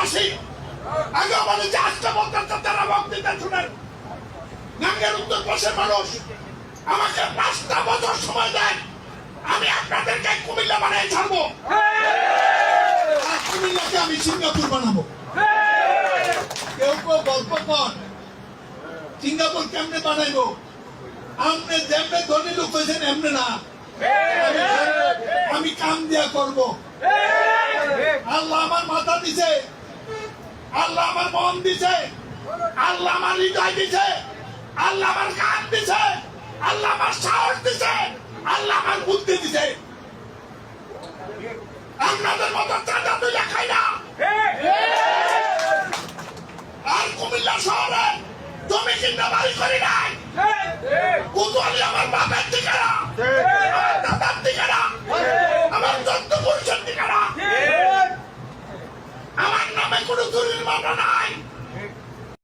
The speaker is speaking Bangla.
আসি আগে আমাদের যে আজকে বক্তব্য তারা বক্তৃতা শুনেন গাঙ্গের উত্তর পাশের মানুষ আমাকে 5টা বছর সময় দেন আমি আপনাদেরকে কুমিল্লা বানিয়ে ছাড়বো আর কুমিল্লাকে আমি সিঙ্গাপুর বানাবো কেউ কেউ গল্প কর সিঙ্গাপুর কেমনে বানাইবো আপনি যেমনে ধনী লোক হয়েছেন এমনি না আমি কাম দিয়া করব আল্লাহ আমার মাথা দিছে আল্লাহ আমার মন দিছে আল্লাহ আমার হৃদয় দিছে আল্লাহ আমার কান দিছে আল্লাহ আমার সাহস দিছে আল্লাহ আমার বুদ্ধি দিছে আপনাদের মতো চাঁদা তুলে খাই না আর কুমিল্লা শহরে জমি কিনা বাড়ি করি নাই কুতুয়ালি আমার বাপের ঠিকানা আমার দাদার ঠিকানা আমার চোদ্দ পুরুষের ঠিকানা আমার নামে কোনো চুরির মামলা নাই